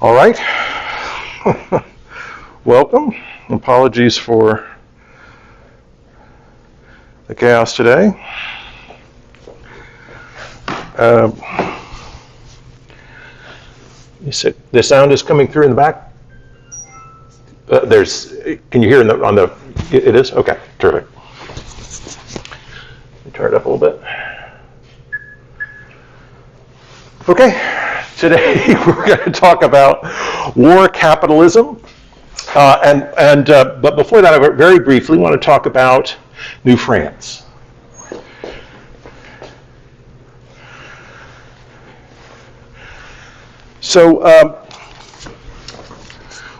All right. Welcome. Apologies for the chaos today. You said the sound is coming through in the back? Can you hear on the, it is? Okay, terrific. Let me turn it up a little bit. Okay, today we're going to talk about war capitalism. But before that, I very briefly want to talk about New France. So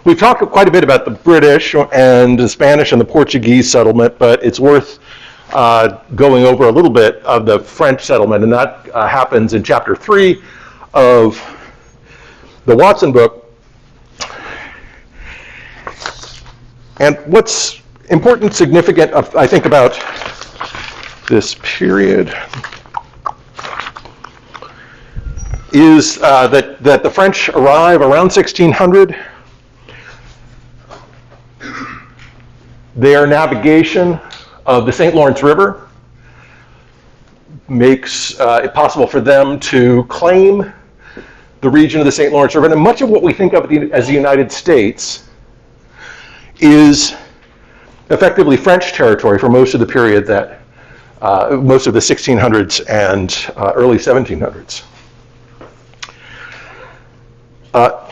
we've talked quite a bit about the British and the Spanish and the Portuguese settlement, but it's worth going over a little bit of the French settlement, and that happens in chapter 3 of the Watson book. And what's important, significant, I think, about this period is that the French arrive around 1600. Their navigation of the St. Lawrence River makes it possible for them to claim the region of the St. Lawrence River. And much of what we think of as the United States is effectively French territory for most of the period that, most of the 1600s and early 1700s.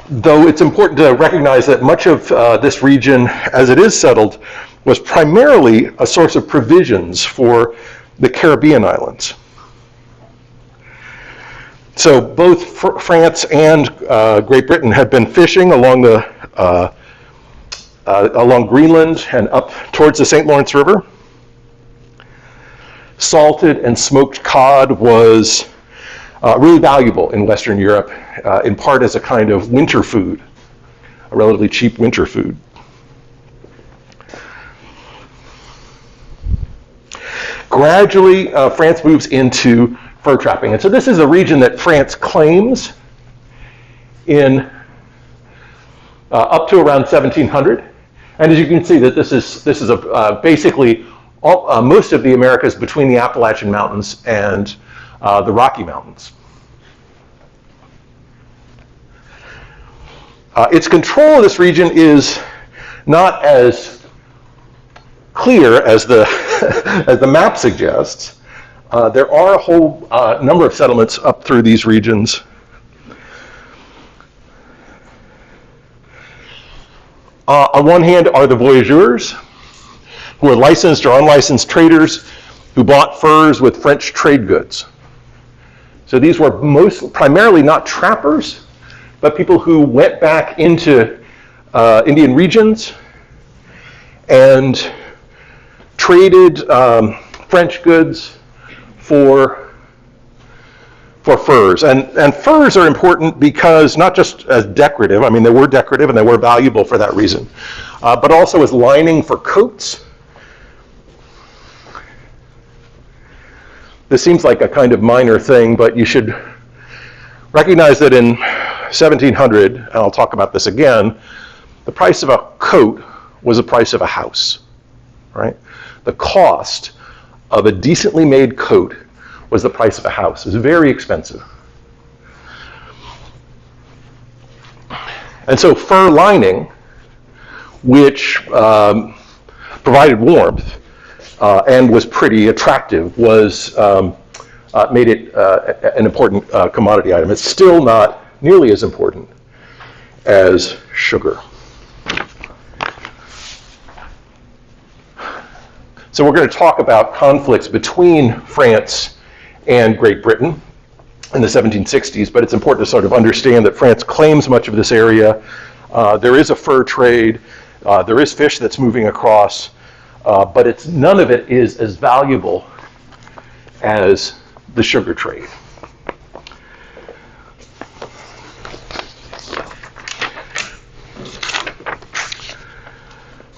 Though it's important to recognize that much of this region, as it is settled, was primarily a source of provisions for the Caribbean islands. So both France and Great Britain had been fishing along along Greenland and up towards the St. Lawrence River. Salted and smoked cod was really valuable in Western Europe, in part as a kind of winter food, a relatively cheap winter food. Gradually, France moves into fur trapping. And so this is a region that France claims in up to around 1700. And as you can see, that this is basically most of the Americas between the Appalachian Mountains and the Rocky Mountains. Its control of this region is not as clear as the as the map suggests. There are a whole number of settlements up through these regions. On one hand are the voyageurs, who are licensed or unlicensed traders who bought furs with French trade goods. So these were primarily not trappers, but people who went back into Indian regions and traded French goods for furs. And furs are important because not just as decorative, I mean they were decorative and they were valuable for that reason, but also as lining for coats. This seems like a kind of minor thing, but you should recognize that in 1700, and I'll talk about this again, the price of a coat was the price of a house, right? The cost of a decently made coat was the price of a house. It was very expensive. And so fur lining, which provided warmth and was pretty attractive, was made it an important commodity item. It's still not nearly as important as sugar. So we're going to talk about conflicts between France and Great Britain in the 1760s, but it's important to sort of understand that France claims much of this area. There is a fur trade, there is fish that's moving across, but none of it is as valuable as the sugar trade.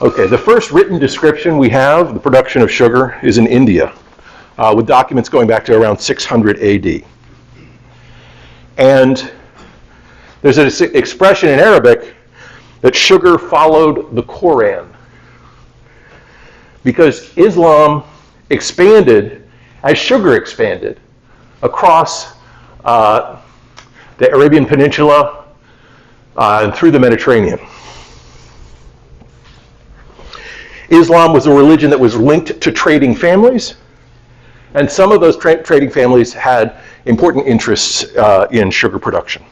Okay, the first written description we have of the production of sugar is in India, with documents going back to around 600 AD. And There's an expression in Arabic that sugar followed the Koran, because Islam expanded as sugar expanded across the Arabian Peninsula and through the Mediterranean. Islam was a religion that was linked to trading families, and some of those trading families had important interests in sugar production.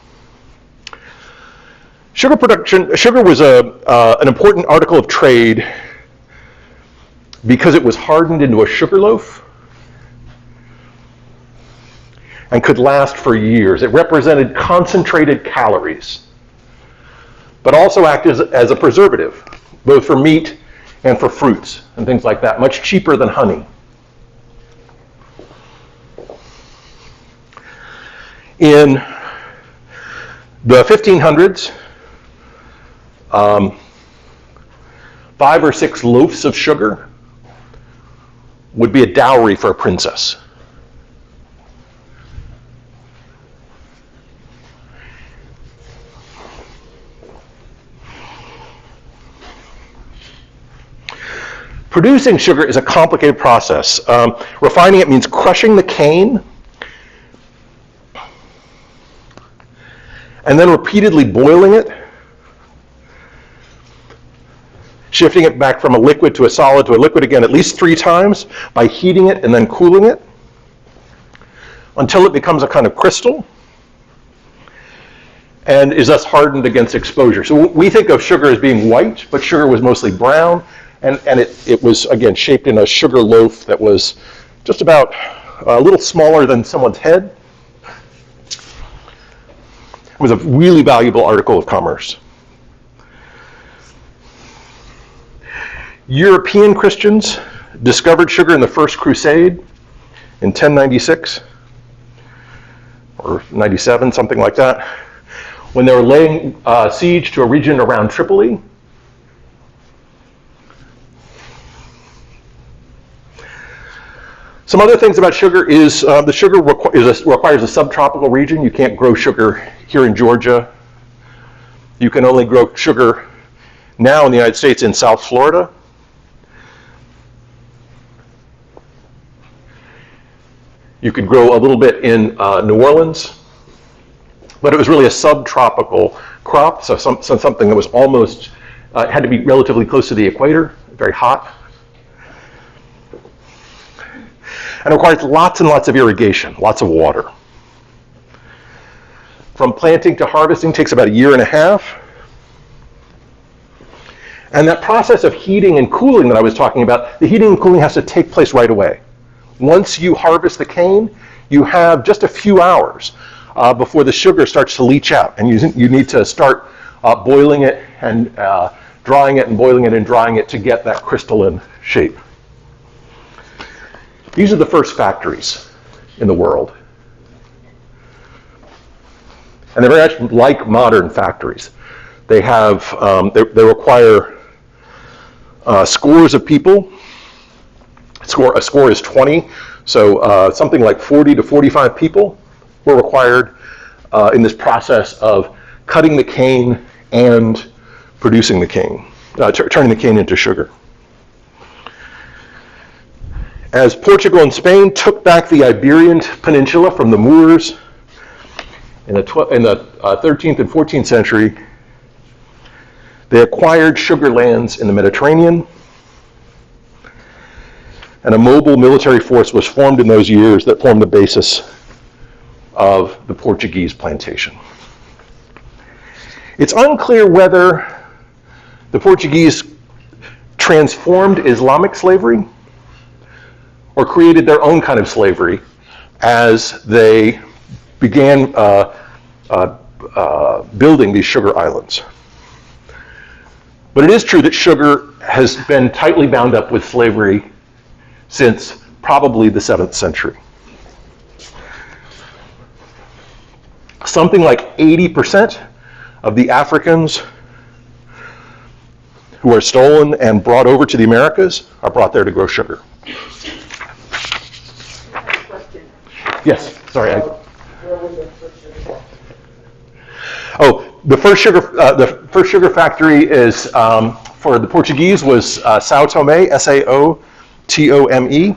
Sugar was an important article of trade because it was hardened into a sugar loaf and could last for years. It represented concentrated calories, but also acted as a preservative, both for meat and for fruits and things like that, much cheaper than honey. In the 1500s, 5 or 6 loaves of sugar would be a dowry for a princess. Producing sugar is a complicated process. Refining it means crushing the cane and then repeatedly boiling it, shifting it back from a liquid to a solid to a liquid again at least 3 times by heating it and then cooling it until it becomes a kind of crystal and is thus hardened against exposure. So we think of sugar as being white, but sugar was mostly brown, and it was, again, shaped in a sugar loaf that was just about a little smaller than someone's head. It was a really valuable article of commerce. European Christians discovered sugar in the First Crusade in 1096 or 97, something like that, when they were laying siege to a region around Tripoli. Some other things about sugar is the sugar requires a subtropical region. You can't grow sugar here in Georgia. You can only grow sugar now in the United States in South Florida. You could grow a little bit in New Orleans, but it was really a subtropical crop, so something that was almost, had to be relatively close to the equator, very hot. And it requires lots and lots of irrigation, lots of water. From planting to harvesting takes about 1.5 years. And that process of heating and cooling that I was talking about, the heating and cooling has to take place right away. Once you harvest the cane, you have just a few hours before the sugar starts to leach out. And you need to start boiling it and drying it and boiling it and drying it to get that crystalline shape. These are the first factories in the world. And they're very much like modern factories. They have, they require scores of people. A score is 20, so something like 40 to 45 people were required in this process of cutting the cane and producing the cane, turning the cane into sugar. As Portugal and Spain took back the Iberian Peninsula from the Moors in the 13th and 14th century, they acquired sugar lands in the Mediterranean, and a mobile military force was formed in those years that formed the basis of the Portuguese plantation. It's unclear whether the Portuguese transformed Islamic slavery or created their own kind of slavery as they began building these sugar islands. But it is true that sugar has been tightly bound up with slavery since probably the 7th century. Something like 80% of the Africans who are stolen and brought over to the Americas are brought there to grow sugar. Yes, sorry. Oh, the first sugar factory is for the Portuguese was Sao Tome, Saotome,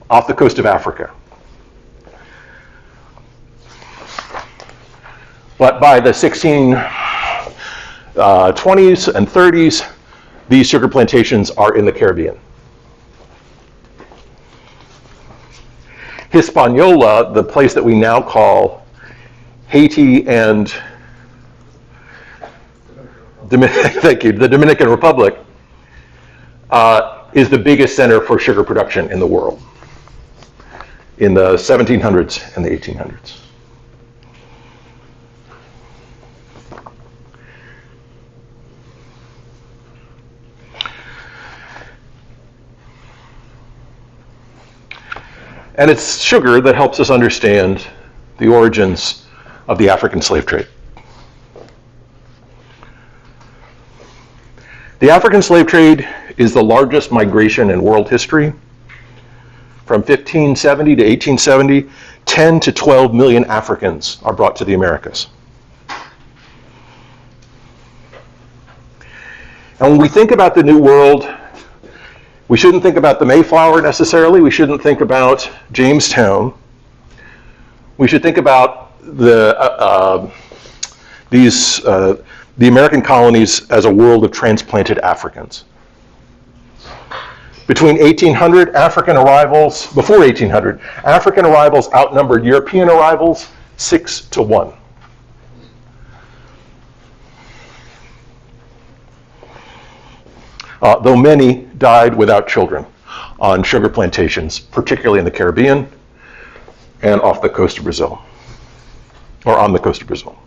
off the coast of Africa. But by the 1620s and 30s, these sugar plantations are in the Caribbean. Hispaniola, the place that we now call Haiti and thank you, the Dominican Republic, is the biggest center for sugar production in the world in the 1700s and the 1800s. And it's sugar that helps us understand the origins of the African slave trade. The African slave trade is the largest migration in world history. From 1570 to 1870, 10 to 12 million Africans are brought to the Americas. And when we think about the New World, we shouldn't think about the Mayflower necessarily. We shouldn't think about Jamestown. We should think about the American colonies as a world of transplanted Africans. Before 1800, African arrivals outnumbered European arrivals 6-1. Though many died without children on sugar plantations, particularly in the Caribbean and off the coast of Brazil, or on the coast of Brazil.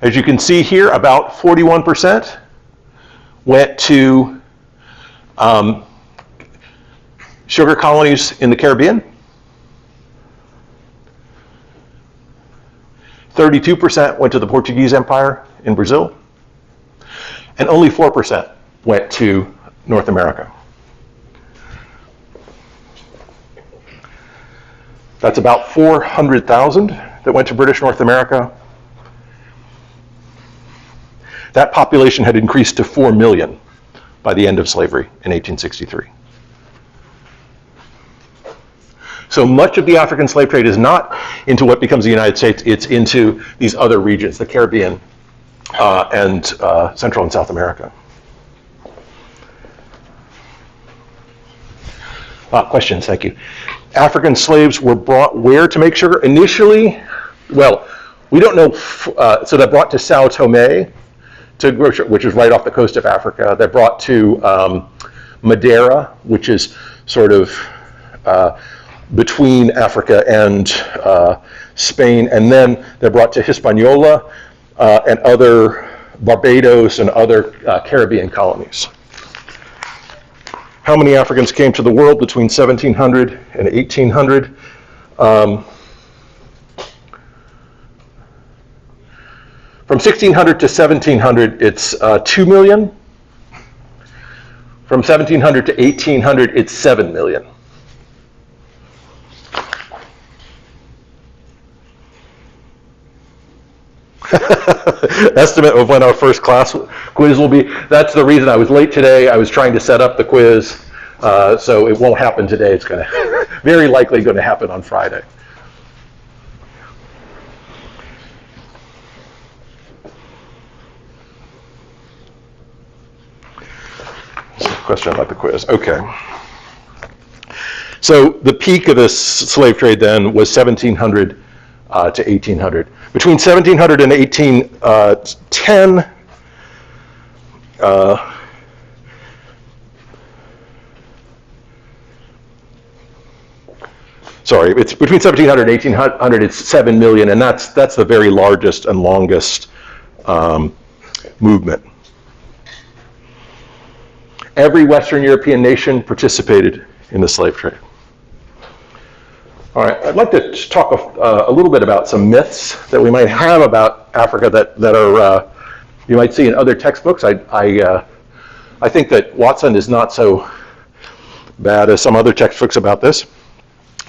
As you can see here, about 41% went to sugar colonies in the Caribbean. 32% went to the Portuguese Empire in Brazil, and only 4% went to North America. That's about 400,000 that went to British North America. That population had increased to 4 million by the end of slavery in 1863. So much of the African slave trade is not into what becomes the United States, it's into these other regions, the Caribbean and Central and South America. Questions, thank you. African slaves were brought where to make sugar? Initially, well, we don't know, so they're brought to Sao Tome, which is right off the coast of Africa. They're brought to Madeira, which is sort of between Africa and Spain, and then they're brought to Hispaniola and other Barbados and other Caribbean colonies. How many Africans came to the world between 1700 and 1800? From 1600 to 1700, it's 2 million. From 1700 to 1800, it's 7 million. Estimate of when our first quiz will be. That's the reason I was late today. I was trying to set up the quiz, so it won't happen today. It's going to very likely going to happen on Friday. Question about the quiz. Okay. So the peak of this slave trade then was 1700 to 1800. Between 1700 and 1810, sorry, it's between 1700 and 1800, it's 7 million, and that's the very largest and longest movement. Every Western European nation participated in the slave trade. All right, I'd like to talk a little bit about some myths that we might have about Africa that are you might see in other textbooks. I think that Watson is not so bad as some other textbooks about this.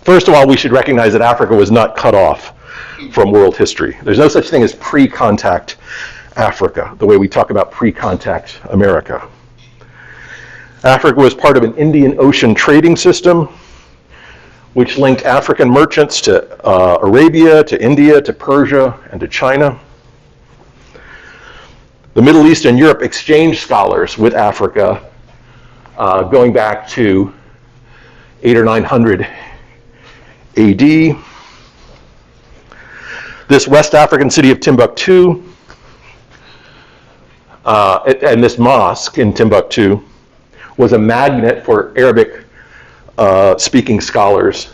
First of all, we should recognize that Africa was not cut off from world history. There's no such thing as pre-contact Africa, the way we talk about pre-contact America. Africa was part of an Indian Ocean trading system, which linked African merchants to Arabia, to India, to Persia, and to China. The Middle East and Europe exchanged scholars with Africa going back to 800 or 900 AD. This West African city of Timbuktu and this mosque in Timbuktu was a magnet for Arabic speaking scholars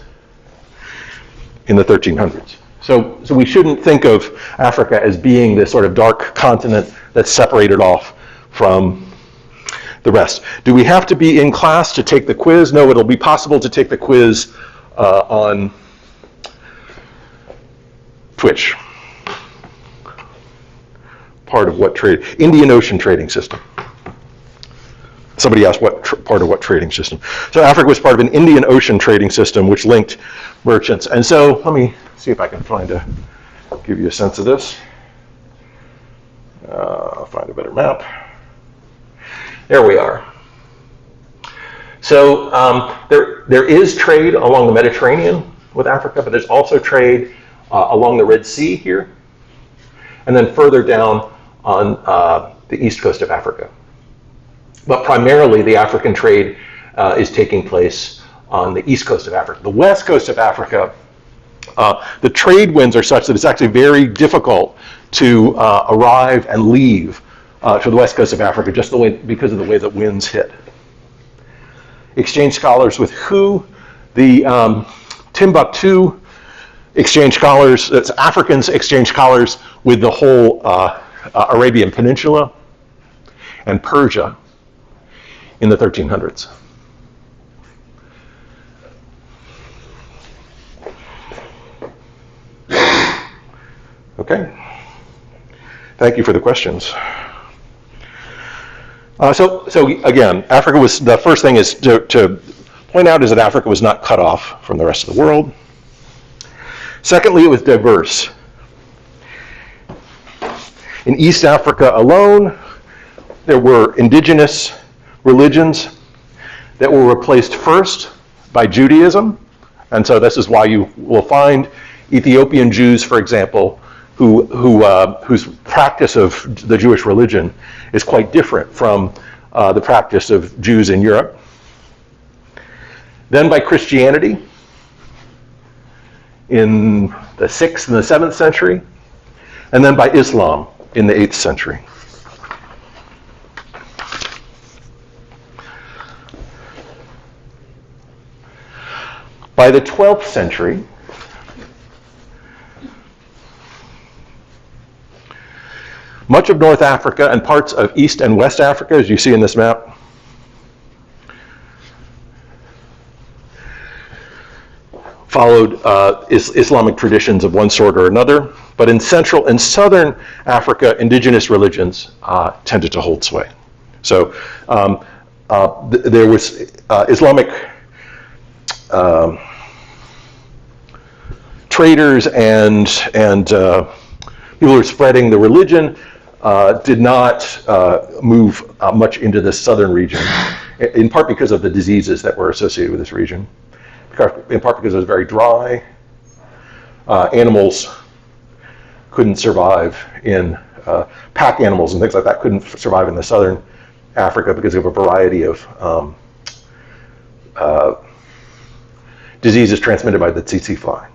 in the 1300s. So we shouldn't think of Africa as being this sort of dark continent that's separated off from the rest. Do we have to be in class to take the quiz? No, it'll be possible to take the quiz on Twitch. Part of what trade? Indian Ocean trading system. Somebody asked what part of what trading system. So Africa was part of an Indian Ocean trading system which linked merchants. And so let me see if I can give you a sense of this. I'll find a better map. There we are. So there is trade along the Mediterranean with Africa, but there's also trade along the Red Sea here, and then further down on the east coast of Africa. But primarily the African trade is taking place on the east coast of Africa. The west coast of Africa, the trade winds are such that it's actually very difficult to arrive and leave to the west coast of Africa because of the way that winds hit. Exchange scholars with who? The Timbuktu exchange scholars, it's Africans exchange scholars with the whole Arabian Peninsula and Persia in the 1300s. Okay. Thank you for the questions. So again, Africa was, the first thing is to point out is that Africa was not cut off from the rest of the world. Secondly, it was diverse. In East Africa alone, there were indigenous religions that were replaced first by Judaism. And so this is why you will find Ethiopian Jews, for example, whose practice of the Jewish religion is quite different from the practice of Jews in Europe. Then by Christianity in the 6th and the 7th century, and then by Islam in the 8th century. By the 12th century, much of North Africa and parts of East and West Africa, as you see in this map, followed Islamic traditions of one sort or another. But in Central and Southern Africa, indigenous religions tended to hold sway. So there was Islamic traders and people who were spreading the religion did not move much into the southern region, in part because of the diseases that were associated with this region, in part because it was very dry. Animals couldn't survive in, pack animals and things like that couldn't survive in the southern Africa because of a variety of diseases transmitted by the tsetse fly.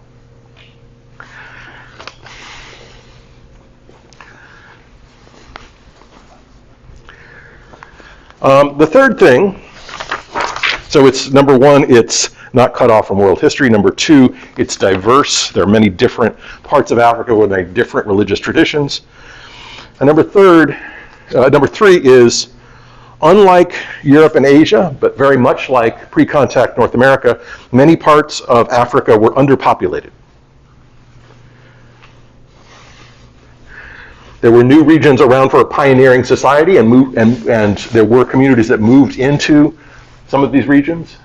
The third thing, so it's number one, it's not cut off from world history. Number two, it's diverse. There are many different parts of Africa with many different religious traditions. And number three is, unlike Europe and Asia, but very much like pre-contact North America, many parts of Africa were underpopulated. There were new regions around for a pioneering society, and there were communities that moved into some of these regions.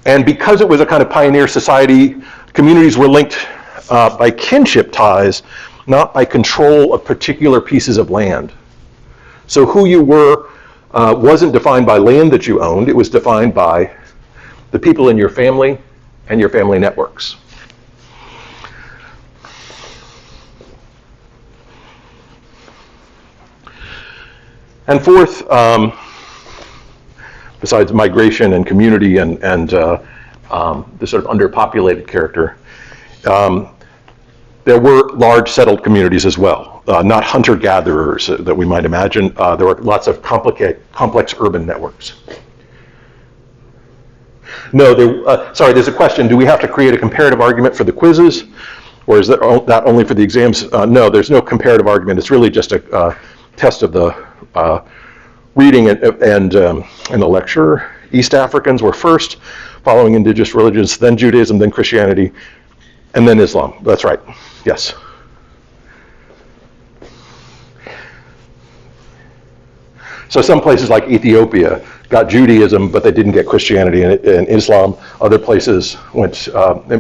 And because it was a kind of pioneer society, communities were linked by kinship ties, not by control of particular pieces of land. So who you were wasn't defined by land that you owned, it was defined by the people in your family and your family networks. And fourth, besides migration and community and the sort of underpopulated character, there were large settled communities as well, not hunter-gatherers that we might imagine. There were lots of complex urban networks. No, there's a question. Do we have to create a comparative argument for the quizzes? Or is that only for the exams? No, there's no comparative argument. It's really just a test of the reading and the lecture. East Africans were first, following indigenous religions, then Judaism, then Christianity, and then Islam. That's right. Yes. So some places like Ethiopia got Judaism, but they didn't get Christianity and Islam. Other places went,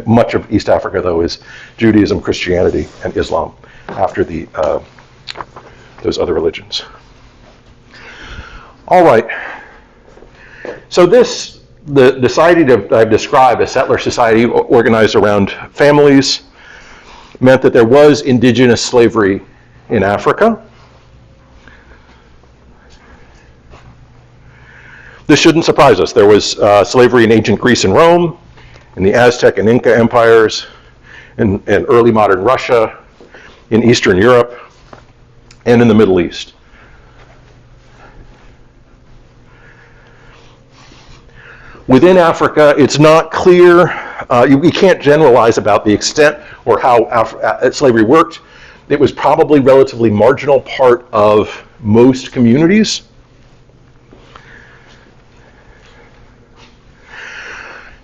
much of East Africa, though, is Judaism, Christianity, and Islam after those other religions. All right. So the society that I've described, a settler society organized around families, meant that there was indigenous slavery in Africa. This shouldn't surprise us. There was slavery in ancient Greece and Rome, in the Aztec and Inca empires, in early modern Russia, in Eastern Europe, and in the Middle East. Within Africa, it's not clear, you can't generalize about the extent or how slavery worked. It was probably a relatively marginal part of most communities.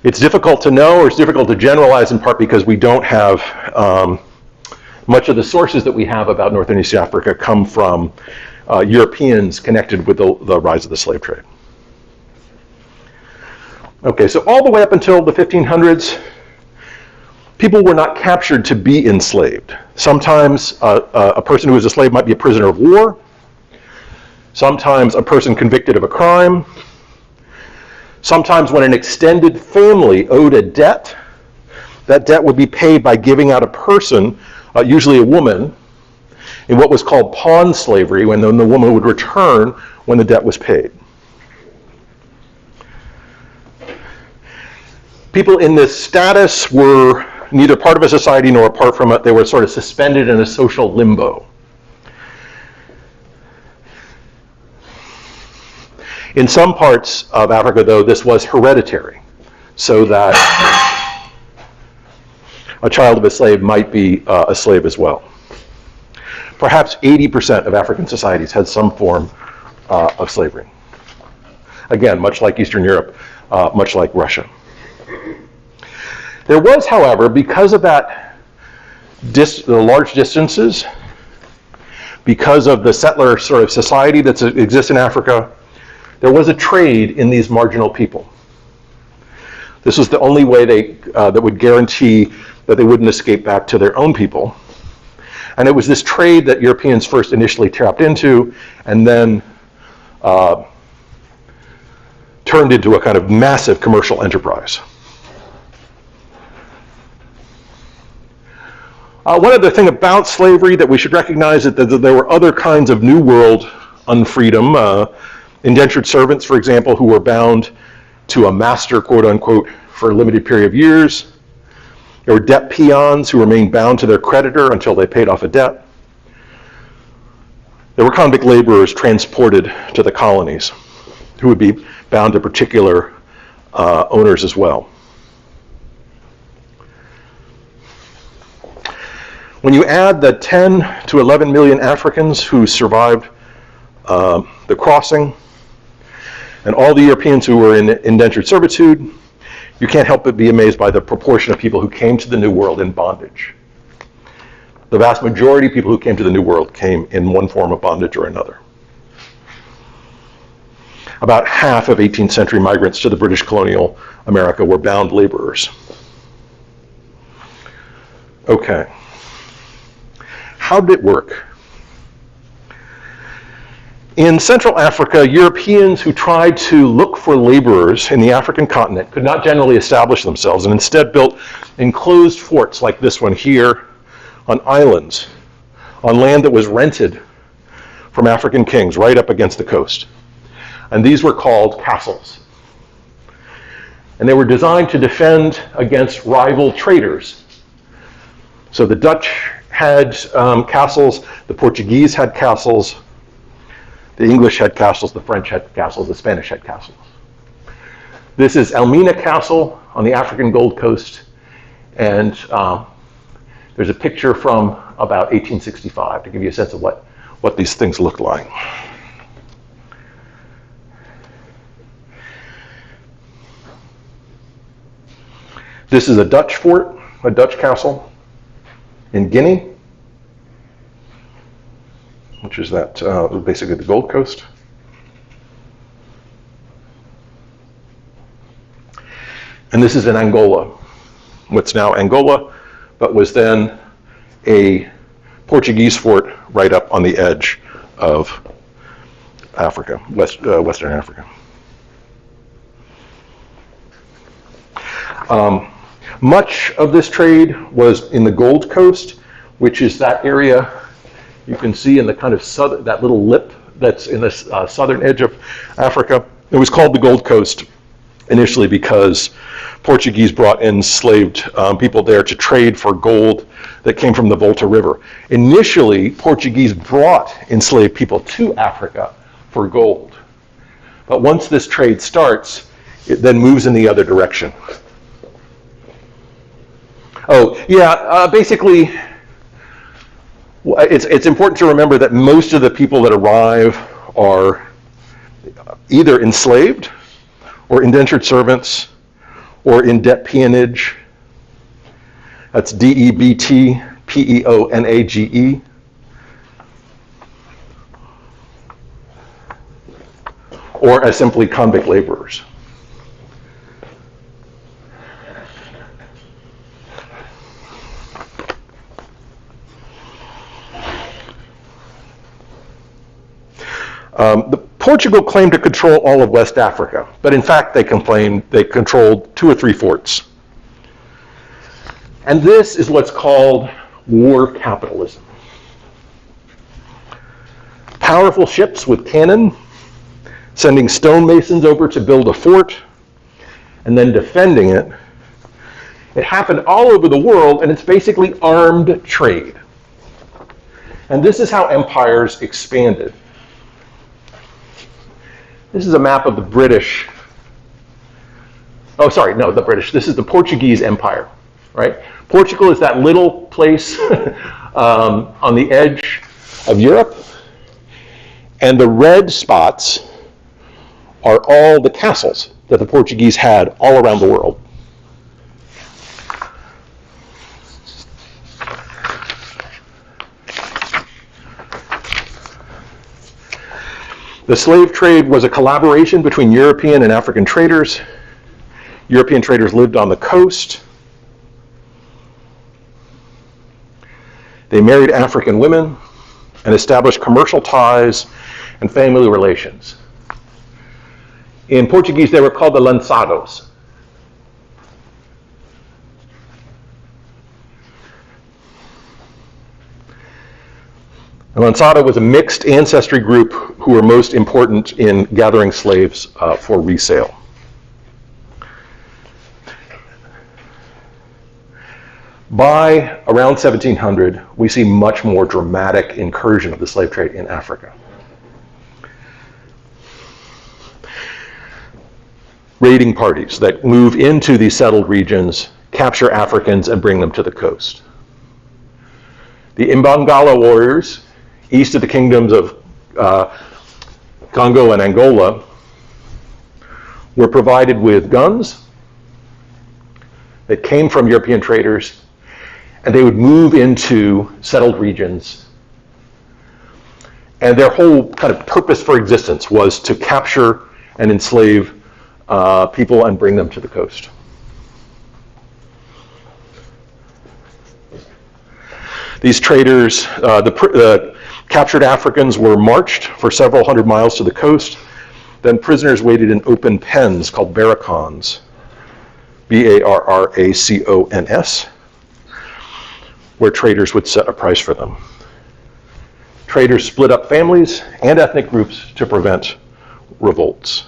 It's difficult to know, or it's difficult to generalize, in part because we don't have much of the sources that we have about North and East Africa come from Europeans connected with the rise of the slave trade. Okay, so all the way up until the 1500s, people were not captured to be enslaved. Sometimes a person who was a slave might be a prisoner of war. Sometimes a person convicted of a crime. Sometimes when an extended family owed a debt, that debt would be paid by giving out a person, usually a woman, in what was called pawn slavery, when the woman would return when the debt was paid. People in this status were neither part of a society nor apart from it. They were sort of suspended in a social limbo. In some parts of Africa, though, this was hereditary, so that a child of a slave might be a slave as well. Perhaps 80% of African societies had some form of slavery. Again, much like Eastern Europe, much like Russia. There was, however, because of that, the large distances, because of the settler sort of society that exists in Africa, there was a trade in these marginal people. This was the only way that would guarantee that they wouldn't escape back to their own people. And it was this trade that Europeans first initially tapped into and then turned into a kind of massive commercial enterprise. One other thing about slavery that we should recognize is that there were other kinds of New World unfreedom. Indentured servants, for example, who were bound to a master, quote unquote, for a limited period of years. There were debt peons who remained bound to their creditor until they paid off a debt. There were convict laborers transported to the colonies who would be bound to particular owners as well. When you add the 10 to 11 million Africans who survived the crossing and all the Europeans who were in indentured servitude, you can't help but be amazed by the proportion of people who came to the New World in bondage. The vast majority of people who came to the New World came in one form of bondage or another. About half of 18th century migrants to the British colonial America were bound laborers. Okay. How did it work? In Central Africa, Europeans who tried to look for laborers in the African continent could not generally establish themselves and instead built enclosed forts like this one here on islands, on land that was rented from African kings right up against the coast. And these were called castles. And they were designed to defend against rival traders. So the Dutch had castles, the Portuguese had castles, the English had castles, the French had castles, the Spanish had castles. This is Elmina Castle on the African Gold Coast, and there's a picture from about 1865 to give you a sense of what these things looked like. This is a Dutch fort, a Dutch castle in Guinea, which is that basically the Gold Coast. And this is in Angola, what's now Angola, but was then a Portuguese fort right up on the edge of Africa, Western Africa. Much of this trade was in the Gold Coast, which is that area you can see in the kind of southern, that little lip that's in the southern edge of Africa. It was called the Gold Coast initially because Portuguese brought enslaved people there to trade for gold that came from the Volta River. Initially, Portuguese brought enslaved people to Africa for gold. But once this trade starts, it then moves in the other direction. Oh, yeah, basically, it's important to remember that most of the people that arrive are either enslaved or indentured servants or in debt peonage. That's DEBT-PEONAGE. Or as simply convict laborers. Portugal claimed to control all of West Africa, but in fact they claimed they controlled 2 or 3 forts. And this is what's called war capitalism. Powerful ships with cannon, sending stonemasons over to build a fort, and then defending it. It happened all over the world, and it's basically armed trade. And this is how empires expanded. This is a map of the British. Oh, sorry, no, the British. This is the Portuguese Empire, right? Portugal is that little place on the edge of Europe, and the red spots are all the castles that the Portuguese had all around the world. The slave trade was a collaboration between European and African traders. European traders lived on the coast. They married African women and established commercial ties and family relations. In Portuguese, they were called the lançados. The lançado was a mixed ancestry group who were most important in gathering slaves for resale. By around 1700, we see much more dramatic incursion of the slave trade in Africa. Raiding parties that move into these settled regions, capture Africans, and bring them to the coast. The Imbangala warriors, east of the kingdoms of Congo and Angola, were provided with guns that came from European traders, and they would move into settled regions. And their whole kind of purpose for existence was to capture and enslave people and bring them to the coast. These traders, the captured Africans were marched for several hundred miles to the coast. Then prisoners waited in open pens called barracons, B-A-R-R-A-C-O-N-S, where traders would set a price for them. Traders split up families and ethnic groups to prevent revolts.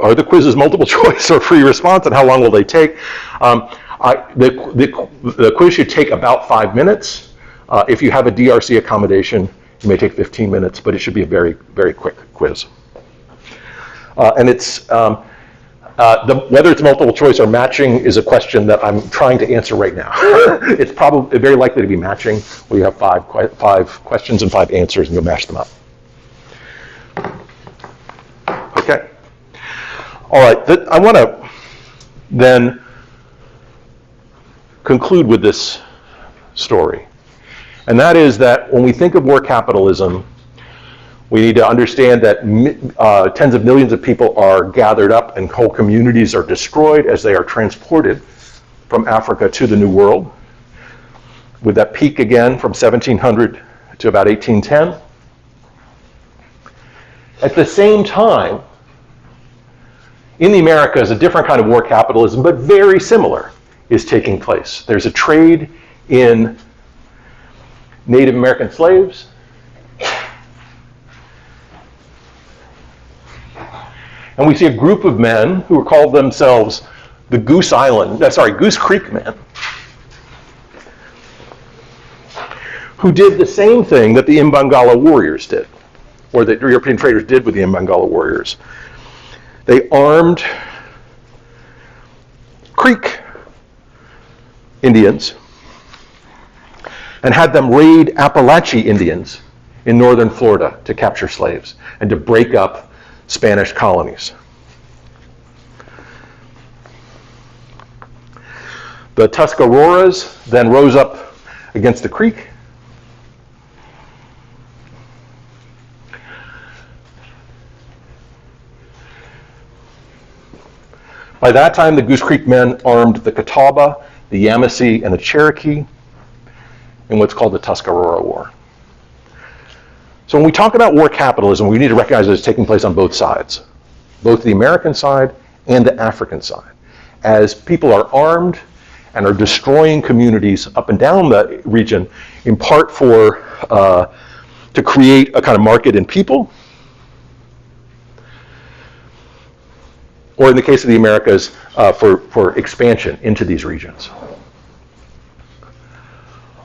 Are the quizzes multiple choice or free response, and how long will they take? The quiz should take about 5 minutes. If you have a DRC accommodation, it may take 15 minutes, but it should be a very, very quick quiz. And it's whether it's multiple choice or matching is a question that I'm trying to answer right now. It's probably very likely to be matching, where you have five questions and 5 answers, and you'll match them up. Okay. All right. I want to then conclude with this story. And that is that when we think of war capitalism, we need to understand that tens of millions of people are gathered up and whole communities are destroyed as they are transported from Africa to the New World, with that peak again from 1700 to about 1810. At the same time, in the Americas, a different kind of war capitalism, but very similar, is taking place. There's a trade in Native American slaves, and we see a group of men who called themselves the Goose Creek men, who did the same thing that the Imbangala warriors did, or that European traders did with the Imbangala warriors. They armed Creek Indians and had them raid Appalachian Indians in northern Florida to capture slaves and to break up Spanish colonies. The Tuscaroras then rose up against the Creek. By that time, the Goose Creek men armed the Catawba, the Yamasee, and the Cherokee in what's called the Tuscarora War. So when we talk about war capitalism, we need to recognize that it's taking place on both sides, both the American side and the African side, as people are armed and are destroying communities up and down the region, in part to create a kind of market in people, or in the case of the Americas, for expansion into these regions.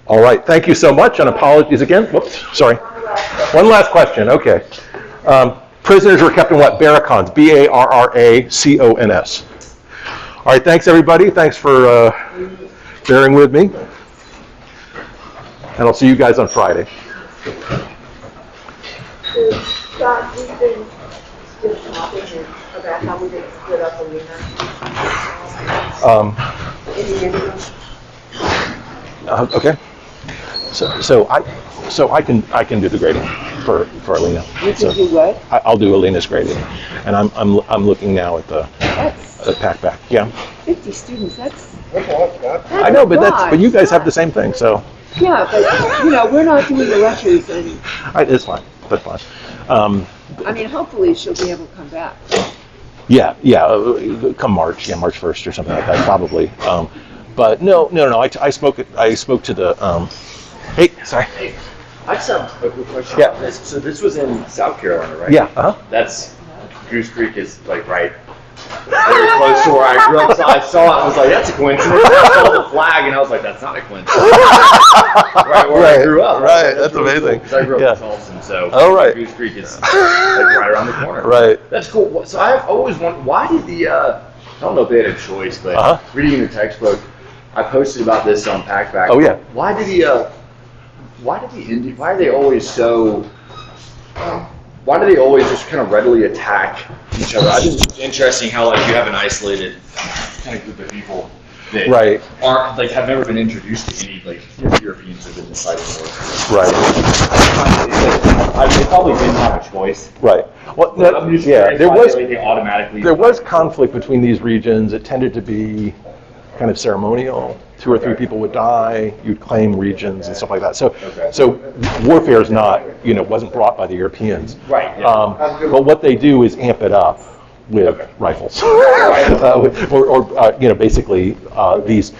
All right, thank you so much, and apologies again. Whoops, sorry. One last question, okay. Prisoners were kept in what? Barracons, B-A-R-R-A-C-O-N-S. All right, thanks everybody. Thanks for bearing with me. And I'll see you guys on Friday. Scott, we've been just talking about how we're going to split up Alina. Okay. So I can do the grading for Alina. You can do what? I'll do Alina's grading, and I'm looking now at the pack back. Yeah. 50 students. That's I know, but you guys have the same thing, so. Yeah, but we're not doing the lectures, and It's fine. That's fine. Hopefully she'll be able to come back. Yeah. Come March 1st or something like that, probably. But no. I spoke to the. Hey, sorry. Hey, I just have a quick question Yeah. about this. So this was in South Carolina, right? Yeah. Uh-huh. That's Goose Creek is like right very close to where I grew up. So I saw it and was like, that's a coincidence. I saw the flag and I was like, that's not a coincidence. Right where I grew up. Right. That's really amazing. Because I grew up in Charleston, so Goose Creek is like right around the corner. Right. That's cool. So I've always wondered, why did the I don't know if they had a choice, but reading in the textbook, I posted about this on Packback. Oh yeah. Why are they always so? Why do they always just kind of readily attack each other? I think it's interesting how like you have an isolated kind of group of people that aren't have never been introduced to any Europeans have been deciding war. Right. they probably didn't have a choice. Right. Well, I'm just curious there why was they automatically. there was conflict between these regions. It tended to be kind of ceremonial. 2 or 3 people would die. You'd claim regions and stuff like that. So warfare is not, wasn't brought by the Europeans. Right. Yeah. But what they do is amp it up with rifles, or basically these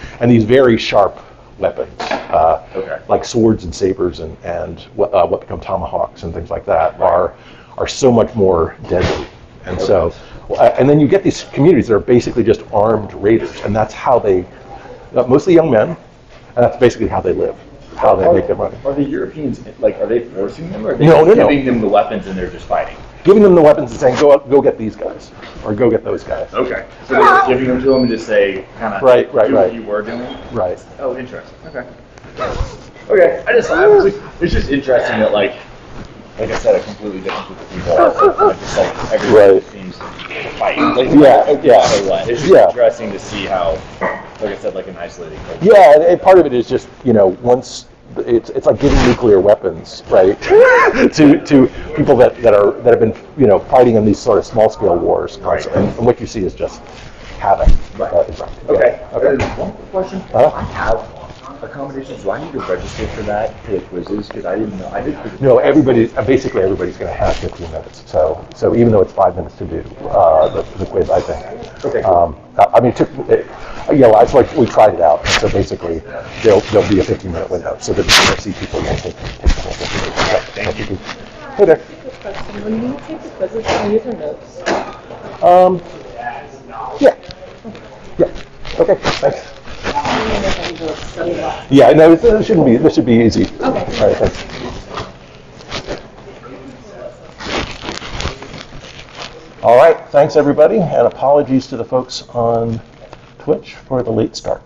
very sharp weapons, like swords and sabers and what become tomahawks and things like that are so much more deadly. And so, and then you get these communities that are basically just armed raiders, and that's how they, mostly young men, and that's basically how they live, how they make their money. Are the Europeans, are they forcing them, or are they No. giving them the weapons and they're just fighting? Giving them the weapons and saying, go get these guys, or go get those guys. Okay. So they're just giving them to them and just say, kind of, Right. what you were doing? Right. Oh, interesting. Okay. Okay. It's just interesting that, like I said, a completely different group of people. Just like everybody seems to fight. Like, it's just interesting to see how, like I said, like an isolated culture. Yeah, and part of it is just, once it's like giving nuclear weapons, right, to people that have been, fighting in these sort of small scale wars constantly. And what you see is just havoc. Right. Okay. One question. I have accommodations. Do I need to register for that for the quizzes? Because I didn't know. I did. No, basically everybody's going to have 15 minutes. So even though it's 5 minutes to do the quiz, I think. Okay. I mean, it's like we tried it out. So basically, there'll be a 15-minute window, so that the see people won't take the whole 15 minutes. Okay, thank you. Hey there. When you take the quizzes, can you use your notes? Yeah. Okay. Thanks. Yeah. No, this shouldn't be. This should be easy. Okay. All right. Thanks. All right. Thanks everybody, and apologies to the folks on Twitch for the late start.